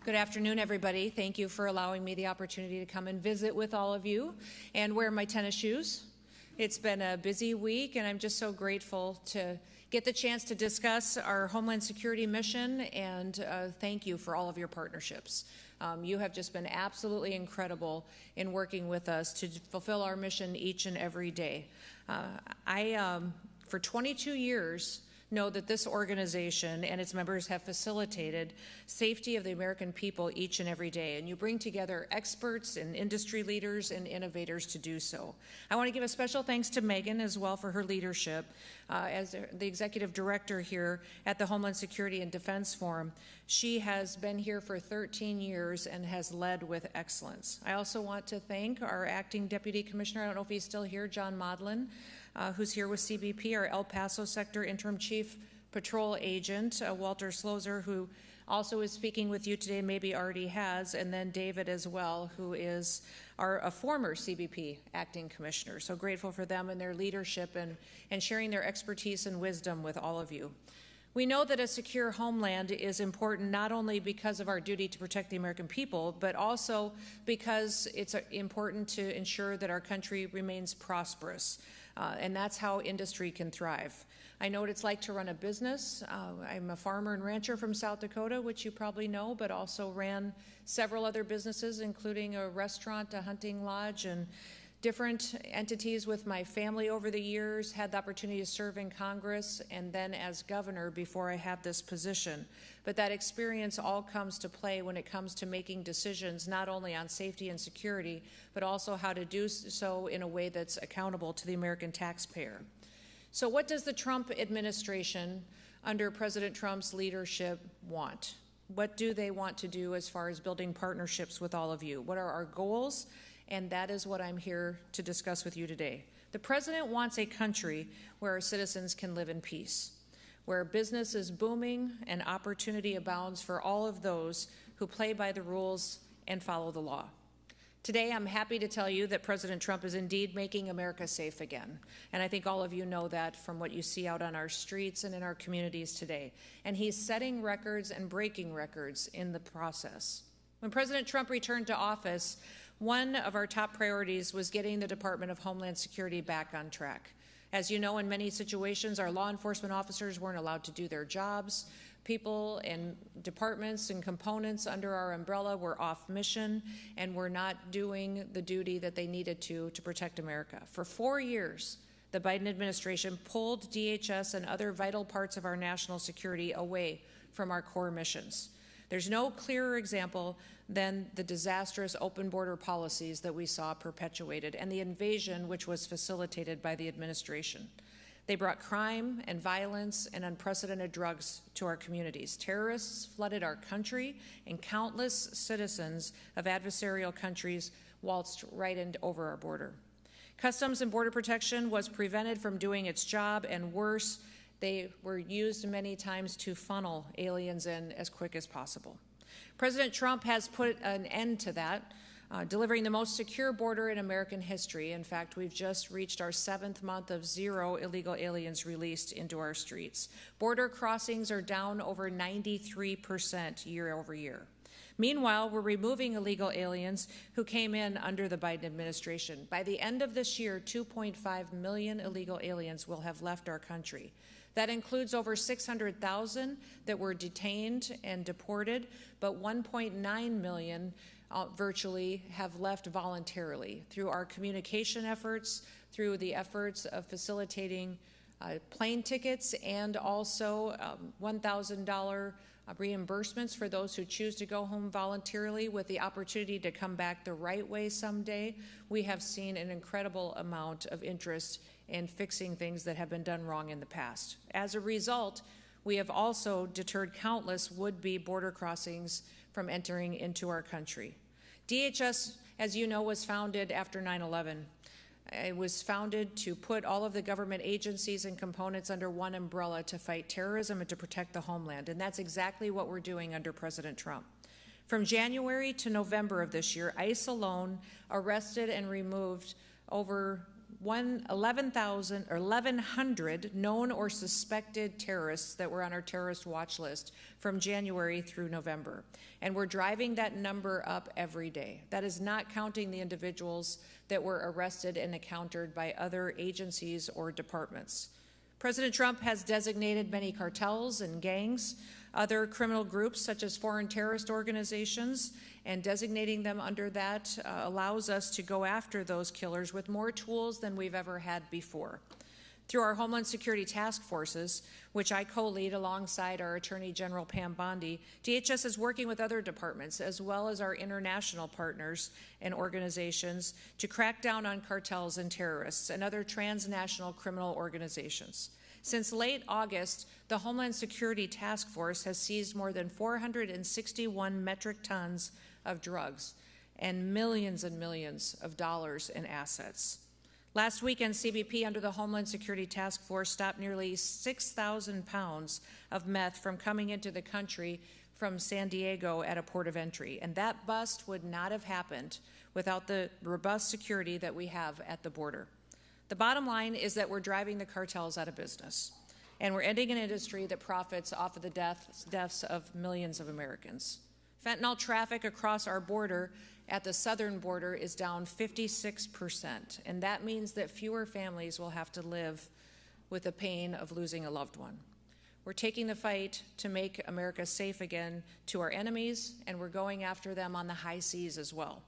Good afternoon, everybody. Thank you for allowing me the opportunity to come and visit with all of you and wear my tennis shoes. It's been a busy week, and I'm just so grateful to get the chance to discuss our Homeland Security mission, and thank you for all of your partnerships. You have just been absolutely incredible in working with us to fulfill our mission each and every day. For 22 years, know that this organization and its members have facilitated safety of the American people each and every day, and you bring together experts and industry leaders and innovators to do so. I want to give a special thanks to Megan as well for her leadership as the executive director here at the Homeland Security and Defense Forum. She has been here for 13 years and has led with excellence. I also want to thank our acting deputy commissioner, I don't know if he's still here, John Modlin, who's here with CBP, our El Paso sector interim chief patrol agent, Walter Slozer, who also is speaking with you today, maybe already has, and then David as well, who is a former CBP acting commissioner. So grateful for them and their leadership and sharing their expertise and wisdom with all of you. We know that a secure homeland is important not only because of our duty to protect the American people, but also because it's important to ensure that our country remains prosperous. And that's how industry can thrive. I know what it's like to run a business. I'm a farmer and rancher from South Dakota, which you probably know, but also ran several other businesses, including a restaurant, a hunting lodge, and different entities with my family over the years, had the opportunity to serve in Congress and then as governor before I had this position. But that experience all comes to play when it comes to making decisions not only on safety and security, but also how to do so in a way that's accountable to the American taxpayer. So what does the Trump administration under President Trump's leadership want? What do they want to do as far as building partnerships with all of you? What are our goals? And that is what I'm here to discuss with you today. The president wants a country where our citizens can live in peace, where business is booming and opportunity abounds for all of those who play by the rules and follow the law. Today, I'm happy to tell you that President Trump is indeed making America safe again. And I think all of you know that from what you see out on our streets and in our communities today. And he's setting records and breaking records in the process. When President Trump returned to office, one of our top priorities was getting the Department of Homeland Security back on track. As you know, in many situations, our law enforcement officers weren't allowed to do their jobs. People and departments and components under our umbrella were off mission and were not doing the duty that they needed to protect America. For 4 years, the Biden administration pulled DHS and other vital parts of our national security away from our core missions. There's no clearer example than the disastrous open border policies that we saw perpetuated and the invasion which was facilitated by the administration. They brought crime and violence and unprecedented drugs to our communities. Terrorists flooded our country, and countless citizens of adversarial countries waltzed right over our border. Customs and Border Protection was prevented from doing its job, and worse, they were used many times to funnel aliens in as quick as possible. President Trump has put an end to that, delivering the most secure border in American history. In fact, we've just reached our 7th month of 0 illegal aliens released into our streets. Border crossings are down over 93% year over year. Meanwhile, we're removing illegal aliens who came in under the Biden administration. By the end of this year, 2.5 million illegal aliens will have left our country. That includes over 600,000 that were detained and deported, but 1.9 million virtually have left voluntarily through our communication efforts, through the efforts of facilitating plane tickets, and also $1,000 reimbursements for those who choose to go home voluntarily with the opportunity to come back the right way someday. We have seen an incredible amount of interest in fixing things that have been done wrong in the past. As a result, we have also deterred countless would-be border crossings from entering into our country. DHS, as you know, was founded after 9/11. It was founded to put all of the government agencies and components under one umbrella to fight terrorism and to protect the homeland, and that's exactly what we're doing under President Trump. From January to November of this year, ICE alone arrested and removed over 1,100 known or suspected terrorists that were on our terrorist watch list from January through November. And we're driving that number up every day. That is not counting the individuals that were arrested and encountered by other agencies or departments. President Trump has designated many cartels and gangs, other criminal groups such as foreign terrorist organizations, and designating them under that allows us to go after those killers with more tools than we've ever had before. Through our Homeland Security task forces, which I co-lead alongside our Attorney General Pam Bondi, DHS is working with other departments as well as our international partners and organizations to crack down on cartels and terrorists and other transnational criminal organizations. Since late August, the Homeland Security Task Force has seized more than 461 metric tons of drugs and millions of dollars in assets. Last weekend, CBP under the Homeland Security Task Force stopped nearly 6,000 pounds of meth from coming into the country from San Diego at a port of entry. And that bust would not have happened without the robust security that we have at the border. The bottom line is that we're driving the cartels out of business, and we're ending an industry that profits off of the deaths of millions of Americans. Fentanyl traffic across our border at the southern border is down 56%, and that means that fewer families will have to live with the pain of losing a loved one. We're taking the fight to make America safe again to our enemies, and we're going after them on the high seas as well.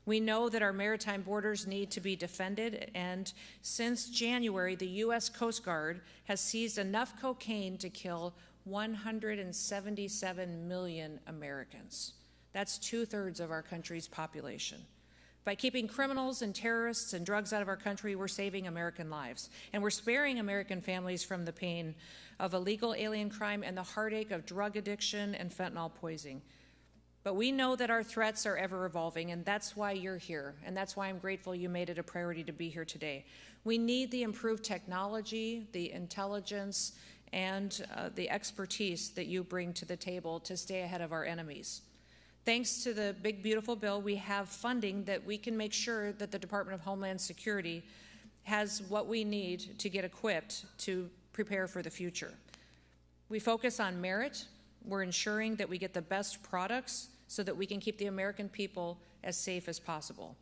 We know that our maritime borders need to be defended, and since January, the U.S. Coast Guard has seized enough cocaine to kill 177 million Americans. That's 2/3 of our country's population. By keeping criminals and terrorists and drugs out of our country, we're saving American lives, and we're sparing American families from the pain of illegal alien crime and the heartache of drug addiction and fentanyl poisoning. But we know that our threats are ever evolving, and that's why you're here, and that's why I'm grateful you made it a priority to be here today. We need the improved technology, the intelligence, and the expertise that you bring to the table to stay ahead of our enemies. Thanks to the big, beautiful bill, we have funding that we can make sure that the Department of Homeland Security has what we need to get equipped to prepare for the future. We focus on merit. We're ensuring that we get the best products so that we can keep the American people as safe as possible.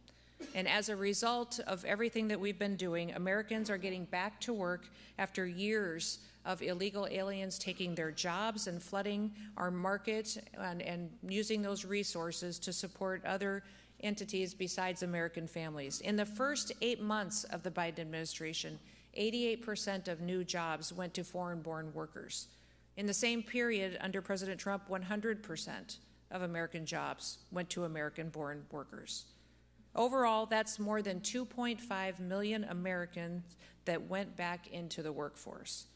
And as a result of everything that we've been doing, Americans are getting back to work after years of illegal aliens taking their jobs and flooding our market and using those resources to support other entities besides American families. In the first 8 months of the Biden administration, 88% of new jobs went to foreign-born workers. In the same period under President Trump, 100% of American jobs went to American-born workers. Overall, that's more than 2.5 million Americans that went back into the workforce.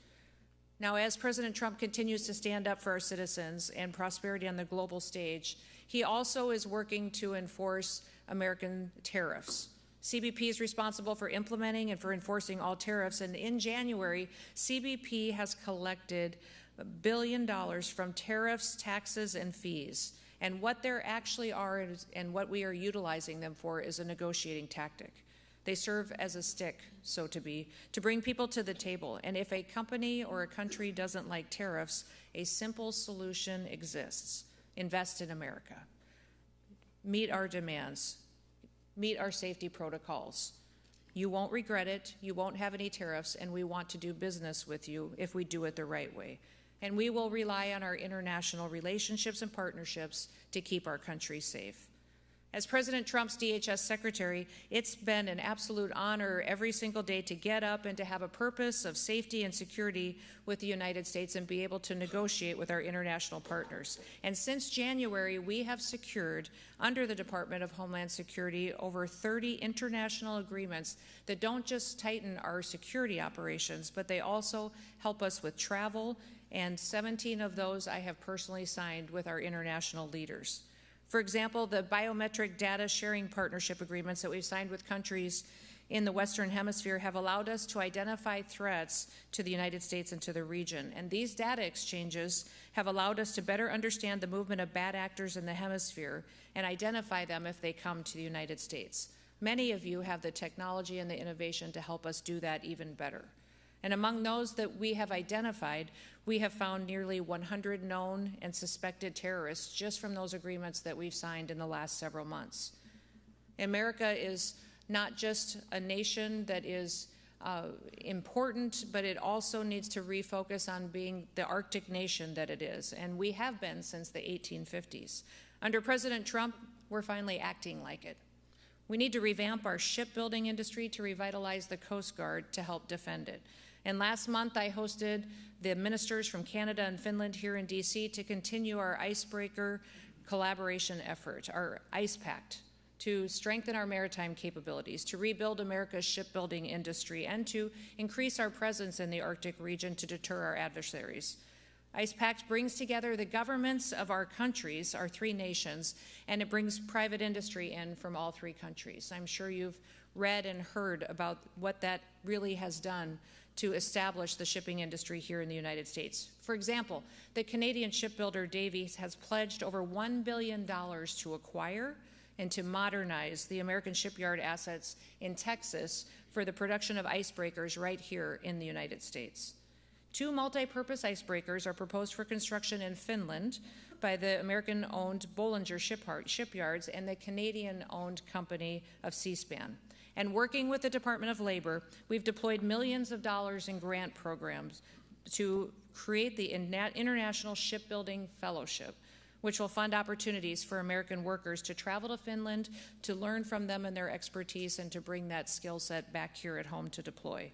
Now, as President Trump continues to stand up for our citizens and prosperity on the global stage, he also is working to enforce American tariffs. CBP is responsible for implementing and for enforcing all tariffs, and in January, CBP has collected $1 billion from tariffs, taxes, and fees. And what there actually are and what we are utilizing them for is a negotiating tactic. They serve as a stick, so to be, to bring people to the table. And if a company or a country doesn't like tariffs, a simple solution exists. Invest in America. Meet our demands. Meet our safety protocols. You won't regret it, you won't have any tariffs, and we want to do business with you if we do it the right way. And we will rely on our international relationships and partnerships to keep our country safe. As President Trump's DHS Secretary, it's been an absolute honor every single day to get up and to have a purpose of safety and security with the United States and be able to negotiate with our international partners. And since January, we have secured, under the Department of Homeland Security, over 30 international agreements that don't just tighten our security operations, but they also help us with travel, and 17 of those I have personally signed with our international leaders. For example, the biometric data sharing partnership agreements that we've signed with countries in the Western Hemisphere have allowed us to identify threats to the United States and to the region. And these data exchanges have allowed us to better understand the movement of bad actors in the hemisphere and identify them if they come to the United States. Many of you have the technology and the innovation to help us do that even better. And among those that we have identified, we have found nearly 100 known and suspected terrorists just from those agreements that we've signed in the last several months. America is not just a nation that is important, but it also needs to refocus on being the Arctic nation that it is, and we have been since the 1850s. Under President Trump, we're finally acting like it. We need to revamp our shipbuilding industry to revitalize the Coast Guard to help defend it. And last month, I hosted the ministers from Canada and Finland here in DC to continue our icebreaker collaboration effort, our ICE Pact, to strengthen our maritime capabilities, to rebuild America's shipbuilding industry, and to increase our presence in the Arctic region to deter our adversaries. ICE Pact brings together the governments of our countries, our three nations, and it brings private industry in from all three countries. I'm sure you've read and heard about what that really has done to establish the shipping industry here in the United States. For example, the Canadian shipbuilder Davies has pledged over $1 billion to acquire and to modernize the American shipyard assets in Texas for the production of icebreakers right here in the United States. 2 multi-purpose icebreakers are proposed for construction in Finland by the American-owned Bollinger Shipyards and the Canadian-owned company of Seaspan. And working with the Department of Labor, we've deployed millions of dollars in grant programs to create the International Shipbuilding Fellowship, which will fund opportunities for American workers to travel to Finland, to learn from them and their expertise, and to bring that skill set back here at home to deploy.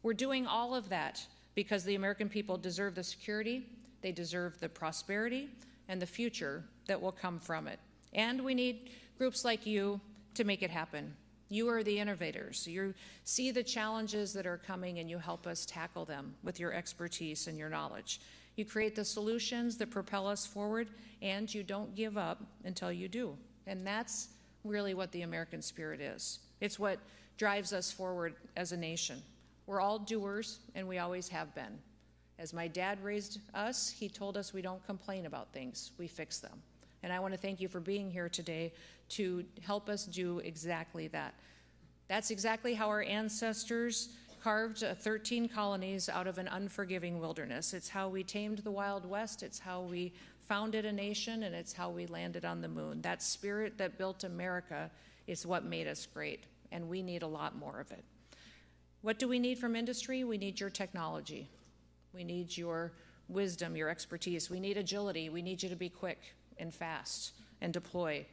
We're doing all of that because the American people deserve the security, they deserve the prosperity, and the future that will come from it. And we need groups like you to make it happen. You are the innovators. You see the challenges that are coming and you help us tackle them with your expertise and your knowledge. You create the solutions that propel us forward, and you don't give up until you do. And that's really what the American spirit is. It's what drives us forward as a nation. We're all doers, and we always have been. As my dad raised us, he told us we don't complain about things, we fix them. And I want to thank you for being here today to help us do exactly that. That's exactly how our ancestors carved 13 colonies out of an unforgiving wilderness. It's how we tamed the Wild West, it's how we founded a nation, and it's how we landed on the moon. That spirit that built America is what made us great, and we need a lot more of it. What do we need from industry? We need your technology. We need your wisdom, your expertise. We need agility. We need you to be quick and fast and deploy.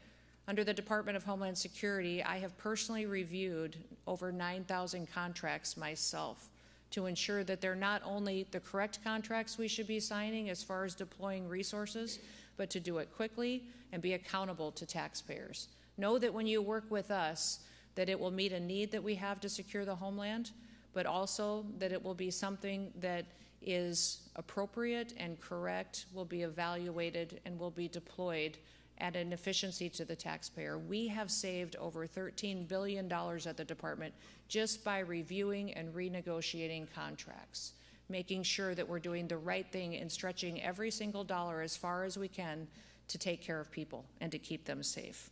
Under the Department of Homeland Security, I have personally reviewed over 9,000 contracts myself to ensure that they're not only the correct contracts we should be signing as far as deploying resources, but to do it quickly and be accountable to taxpayers. Know that when you work with us, that it will meet a need that we have to secure the homeland, but also that it will be something that is appropriate and correct, will be evaluated, and will be deployed at an efficiency to the taxpayer. We have saved over $13 billion at the department just by reviewing and renegotiating contracts, making sure that we're doing the right thing and stretching every single dollar as far as we can to take care of people and to keep them safe.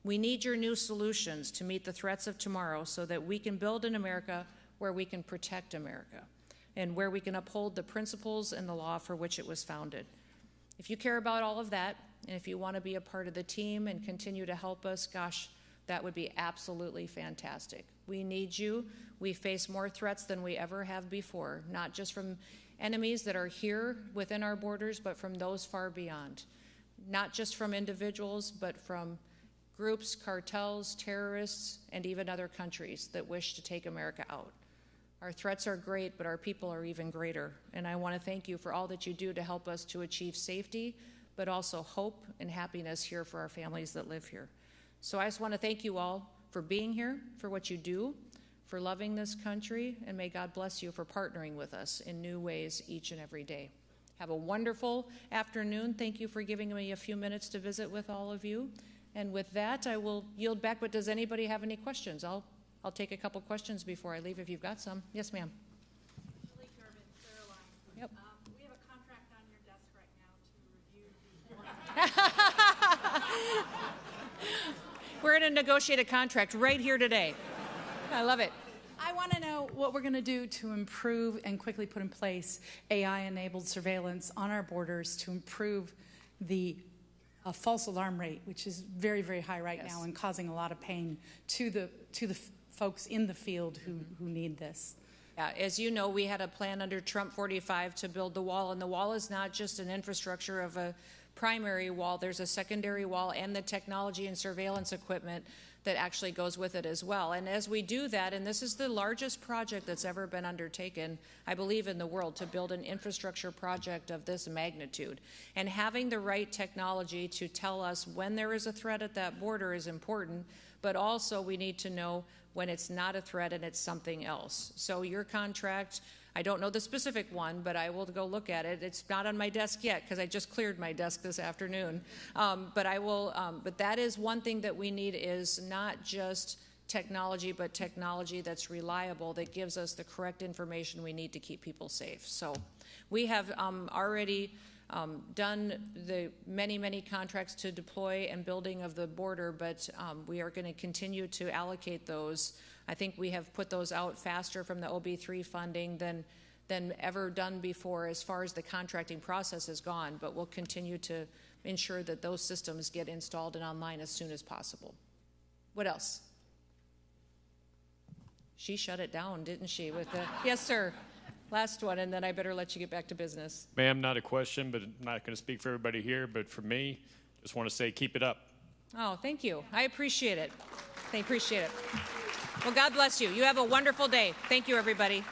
We need your new solutions to meet the threats of tomorrow so that we can build an America where we can protect America and where we can uphold the principles and the law for which it was founded. If you care about all of that, and if you want to be a part of the team and continue to help us, gosh, that would be absolutely fantastic. We need you. We face more threats than we ever have before, not just from enemies that are here within our borders, but from those far beyond. Not just from individuals, but from groups, cartels, terrorists, and even other countries that wish to take America out. Our threats are great, but our people are even greater. And I want to thank you for all that you do to help us to achieve safety, but also hope and happiness here for our families that live here. So I just want to thank you all for being here, for what you do, for loving this country, and may God bless you for partnering with us in new ways each and every day. Have a wonderful afternoon. Thank you for giving me a few minutes to visit with all of you. And with that, I will yield back, but does anybody have any questions? I'll take a couple questions before I leave if you've got some. Yes, ma'am. Yep. We have a contract on your desk right now to review the we're going to negotiate a contract right here today. I love it. I want to know what we're going to do to improve and quickly put in place AI-enabled surveillance on our borders to improve the false alarm rate, which is very, very high right now and causing a lot of pain to the folks in the field who need this. Yeah, as you know, we had a plan under Trump 45 to build the wall, and the wall is not just an infrastructure of a primary wall. There's a secondary wall and the technology and surveillance equipment that actually goes with it as well. And as we do that, and this is the largest project that's ever been undertaken, I believe, in the world, to build an infrastructure project of this magnitude. And having the right technology to tell us when there is a threat at that border is important, but also we need to know when it's not a threat and it's something else. So your contract, I don't know the specific one, but I will go look at it. It's not on my desk yet because I just cleared my desk this afternoon. But I will. But that is one thing that we need, is not just technology, but technology that's reliable, that gives us the correct information we need to keep people safe. So we have already done the many contracts to deploy and building of the border, but we are going to continue to allocate those. I think we have put those out faster from the OB3 funding than ever done before as far as the contracting process has gone, but we'll continue to ensure that those systems get installed and online as soon as possible. What else? She shut it down, didn't she? With the yes, sir. Last one, and then I better let you get back to business. Ma'am, not a question, but I'm not going to speak for everybody here, but for me, just want to say keep it up. Oh, thank you. I appreciate it. I appreciate it. Well, God bless you. You have a wonderful day. Thank you, everybody.